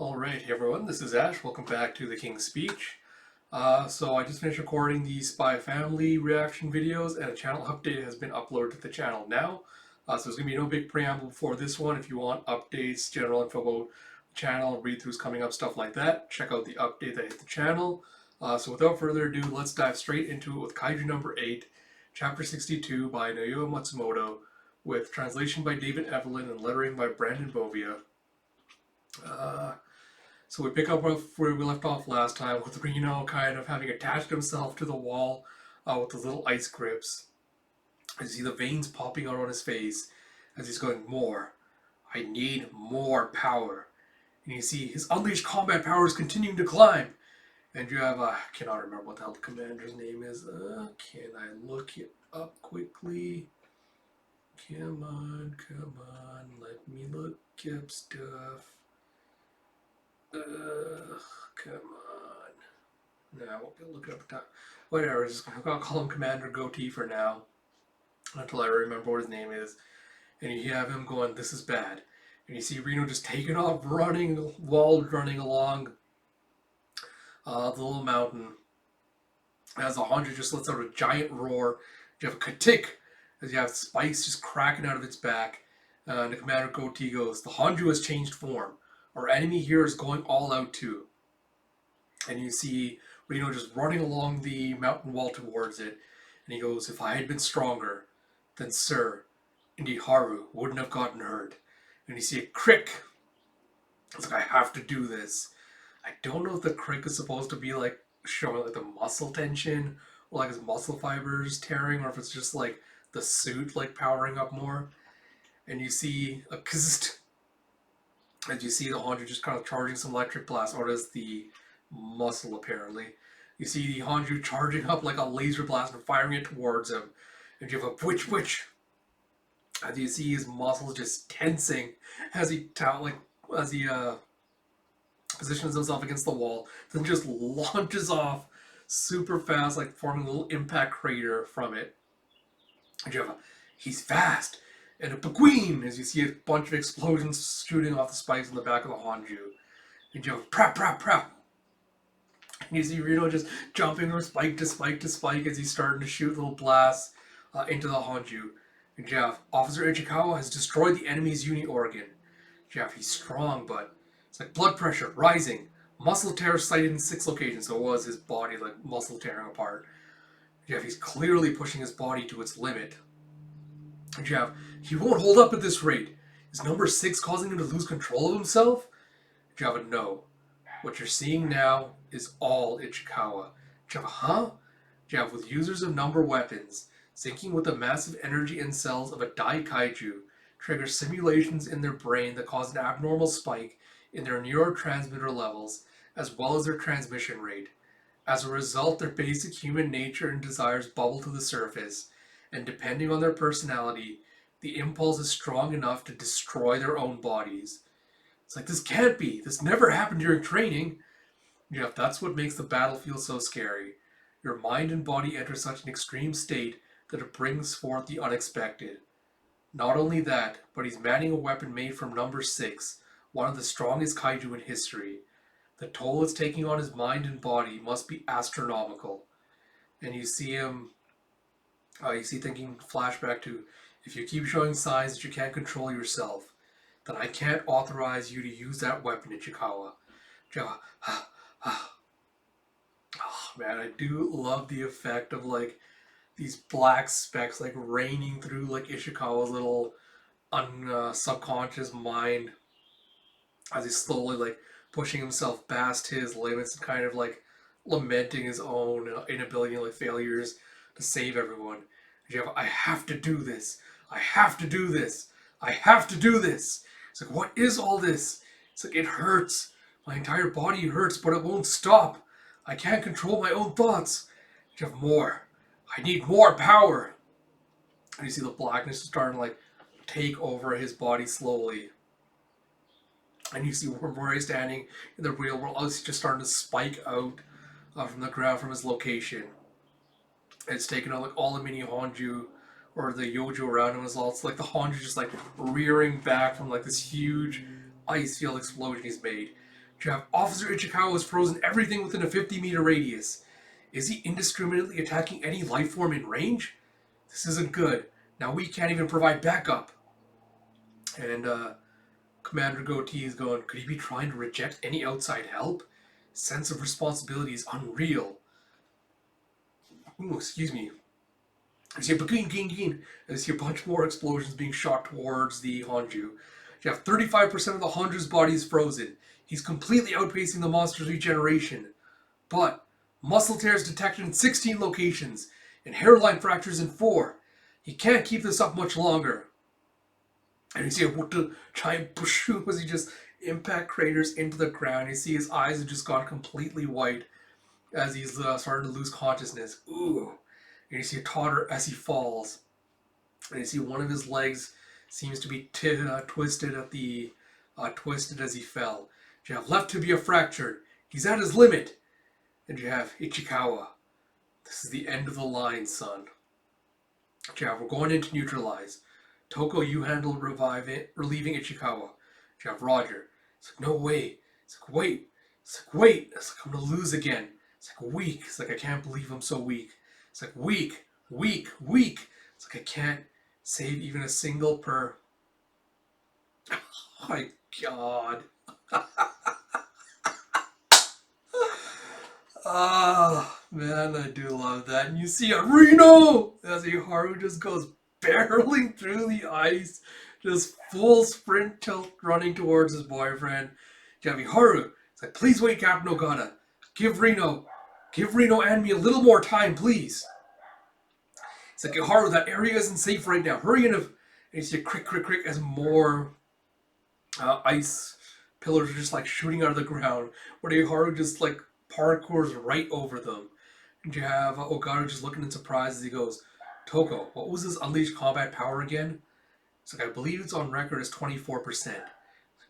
Alright, hey everyone, this is Ash. Welcome back to the King's Speech. So I just finished recording the Spy Family reaction videos, and a channel update has been uploaded to the channel now. So there's going to be no big preamble for this one. If you want updates, general info about the channel, read-throughs coming up, stuff like that, check out the update that hit the channel. So without further ado, let's dive straight into it with Kaiju No.8, Chapter 62 by Naoya Matsumoto, with translation by David Evelyn and lettering by Brandon Bovia. So we pick up where we left off last time, with Reno kind of having attached himself to the wall with the little ice grips. You see the veins popping out on his face as he's going, more. I need more power. And you see his unleashed combat powers continuing to climb. And you have, I cannot remember what the hell the commander's name is. Can I look it up quickly? Come on, let me look up stuff. Come on. No, I won't be able to look it up at the top. Whatever, I'll call him Commander Goatee for now, until I remember what his name is. And you have him going, this is bad. And you see Reno just taking off, running along the little mountain. As the Honda just lets out a giant roar. You have a katik, as you have spikes just cracking out of its back. And the Commander Goatee goes, the Honju has changed form. Our enemy here is going all out too. And you see Reno just running along the mountain wall towards it. And he goes, if I had been stronger, then Sir, indeed Haru, wouldn't have gotten hurt. And you see a crick. It's like, I have to do this. I don't know if the crick is supposed to be like showing like the muscle tension, or like his muscle fibers tearing, or if it's just like the suit like powering up more. And you see a kzzzt. As you see the Honju just kind of charging some electric blast, or as the muscle apparently. You see the Honju charging up like a laser blast and firing it towards him. And you have a which. As you see his muscles just tensing as he positions himself against the wall, then just launches off super fast, like forming a little impact crater from it. And you have he's fast. And a Baguine, as you see a bunch of explosions shooting off the spikes in the back of the Honju. And you have prap. And you see Reno just jumping from spike to spike as he's starting to shoot little blasts into the Honju. And Jeff, Officer Ichikawa has destroyed the enemy's uni organ. Jeff, he's strong, but it's like blood pressure rising. Muscle tear sighted in 6 locations, so it was his body like muscle tearing apart. Jeff, he's clearly pushing his body to its limit. Jeff, he won't hold up at this rate. Is number 6 causing him to lose control of himself? Java, no. What you're seeing now is all Ichikawa. Java, huh? Java, with users of number weapons, syncing with the massive energy in cells of a Dai Kaiju, trigger simulations in their brain that cause an abnormal spike in their neurotransmitter levels, as well as their transmission rate. As a result, their basic human nature and desires bubble to the surface, and depending on their personality, the impulse is strong enough to destroy their own bodies. It's like, this can't be. This never happened during training. Jeff, that's what makes the battlefield so scary. Your mind and body enter such an extreme state that it brings forth the unexpected. Not only that, but he's manning a weapon made from number 6, one of the strongest kaiju in history. The toll it's taking on his mind and body must be astronomical. And you see him thinking flashback to, if you keep showing signs that you can't control yourself, then I can't authorize you to use that weapon, Ichikawa. Oh man, I do love the effect of like these black specks like raining through like Ishikawa's little subconscious mind as he's slowly like pushing himself past his limits and kind of like lamenting his own inability and like failures to save everyone. I have to do this. I have to do this. I have to do this. It's like, what is all this? It's like, it hurts. My entire body hurts, but it won't stop. I can't control my own thoughts. You have more. I need more power. And you see the blackness starting to like take over his body slowly. And you see where he's standing in the real world, he's just starting to spike out from the ground from his location. And it's taking out like all the mini Honju or the Yojo around him as well. It's like the Honju just like rearing back from like this huge ice field explosion he's made. You have Officer Ichikawa has frozen everything within a 50-meter radius. Is he indiscriminately attacking any life form in range? This isn't good. Now we can't even provide backup. And Commander Goatee is going, could he be trying to reject any outside help? Sense of responsibility is unreal. Ooh, excuse me. I see I see a bunch more explosions being shot towards the Hanju. You have 35% of the Hanju's body is frozen. He's completely outpacing the monster's regeneration. But muscle tears detected in 16 locations, and hairline fractures in 4. He can't keep this up much longer. And you see a giant push as he just impact craters into the ground. You see his eyes have just gone completely white as he's starting to lose consciousness. Ooh. And you see a totter as he falls. And you see one of his legs seems to be twisted at the twisted as he fell. You have left tibia fractured. He's at his limit. And you have Ichikawa. This is the end of the line, son. You have, we're going into neutralize. Toko, you handle relieving Ichikawa. You have Roger. It's like, no way. It's like, wait. It's like, wait. It's like, I'm going to lose again. It's like, weak. It's like, I can't believe I'm so weak. It's like, weak. It's like, I can't save even a single per. Oh my god. Ah, man, I do love that. And you see a Reno as Haru just goes barreling through the ice, just full sprint tilt running towards his boyfriend. You have Haru. It's like, please wait, Captain Ogata. Give Reno and me a little more time, please. It's like, Haru, that area isn't safe right now. Hurry in. And you see a crick as more ice pillars are just like shooting out of the ground. Where Haru just like parkours right over them. And you have Ogata just looking in surprise as he goes, Toko, what was this unleashed combat power again? It's like, I believe it's on record as 24%.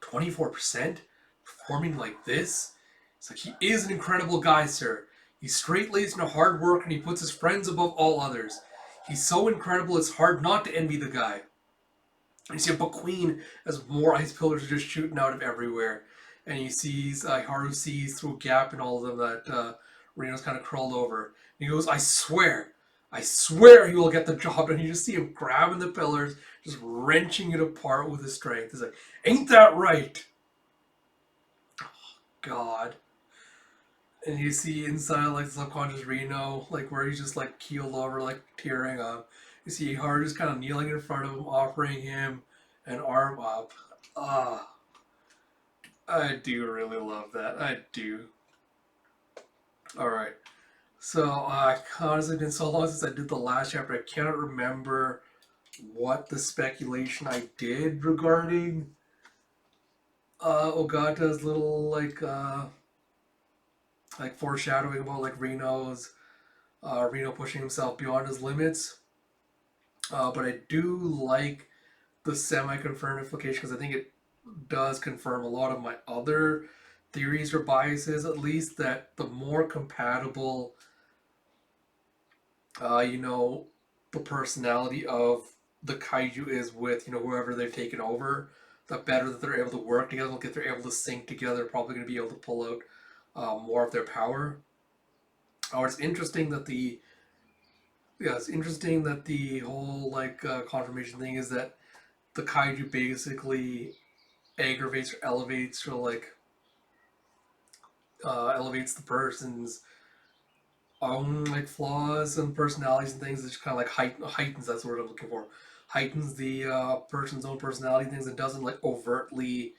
24%? Performing like this? It's like, he is an incredible guy, sir. He's straight-laced and hard work, and he puts his friends above all others. He's so incredible, it's hard not to envy the guy. And you see a Queen as more ice pillars are just shooting out of everywhere. And he sees, Haru sees through a gap in all of them that Reno's kind of curled over. And he goes, I swear he will get the job. And you just see him grabbing the pillars, just wrenching it apart with his strength. He's like, ain't that right? Oh, God. And you see inside, like, subconscious Reno, like, where he's just, like, keeled over, like, tearing up. You see Haru just kind of kneeling in front of him, offering him an arm up. I do really love that. I do. Alright. So, honestly, it's been so long since I did the last chapter, I cannot remember what the speculation I did regarding Ogata's little, like foreshadowing about, like, Reno pushing himself beyond his limits. But I do like the semi-confirmed implication because I think it does confirm a lot of my other theories or biases, at least, that the more compatible, the personality of the kaiju is with, whoever they've taken over, the better that they're able to work together, if they're able to sync together, they're probably going to be able to pull out more of their power. It's interesting that the whole, like, confirmation thing is that the kaiju basically aggravates or elevates or, like, elevates the person's own, like, flaws and personalities and things. It just kind of like heightens, that's the word I'm looking for, heightens the person's own personality things. It doesn't, like, overtly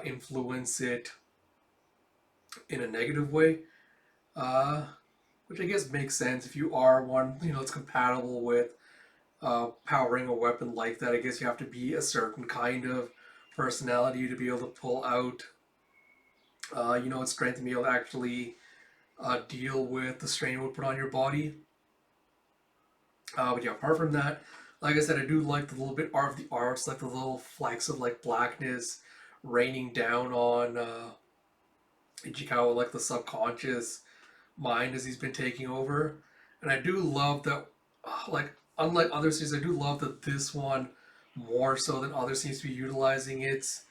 influence it in a negative way, which I guess makes sense if you are one, it's compatible with powering a weapon like that. I guess you have to be a certain kind of personality to be able to pull out its strength and be able to actually deal with the strain it would put on your body. But yeah, apart from that, like I said, I do like the little bit of the arts, like the little flecks of, like, blackness raining down on Ichikawa, like the subconscious mind as he's been taking over. And I do love that, like, unlike other series, I do love that this one, more so than others, seems to be utilizing its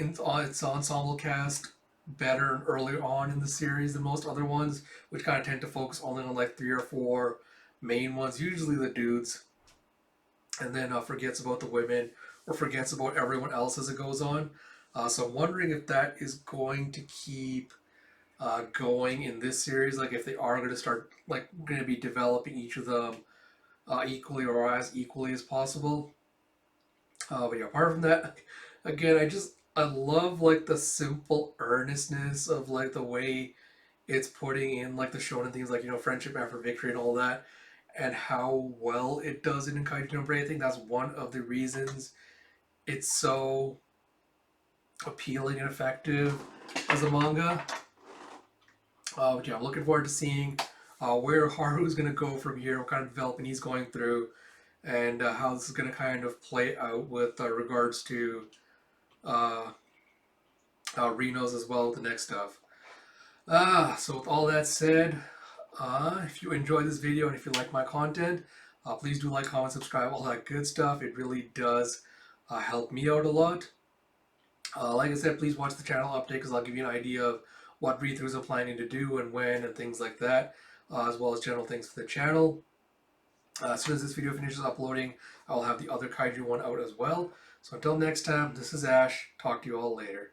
its ensemble cast better and earlier on in the series than most other ones, which kind of tend to focus only on like 3 or 4 main ones, usually the dudes, and then forgets about the women or forgets about everyone else as it goes on. So I'm wondering if that is going to keep going in this series, like if they are going to start like going to be developing each of them equally or as equally as possible. But yeah, apart from that, again, I love like the simple earnestness of like the way it's putting in like the shonen things like friendship after victory and all that, and how well it does it in Kaiju No.8. I think that's one of the reasons it's so appealing and effective as a manga. But yeah, I'm looking forward to seeing where Haru's going to go from here, what kind of development he's going through, and how this is going to kind of play out with regards to uh, Reno's as well, the next stuff. So with all that said, if you enjoyed this video and if you like my content, please do like, comment, subscribe, all that good stuff. It really does help me out a lot. Like I said, please watch the channel update because I'll give you an idea of what read-throughs I'm planning to do and when and things like that, as well as general things for the channel. As soon as this video finishes uploading, I will have the other Kaiju one out as well. So until next time, this is Ash. Talk to you all later.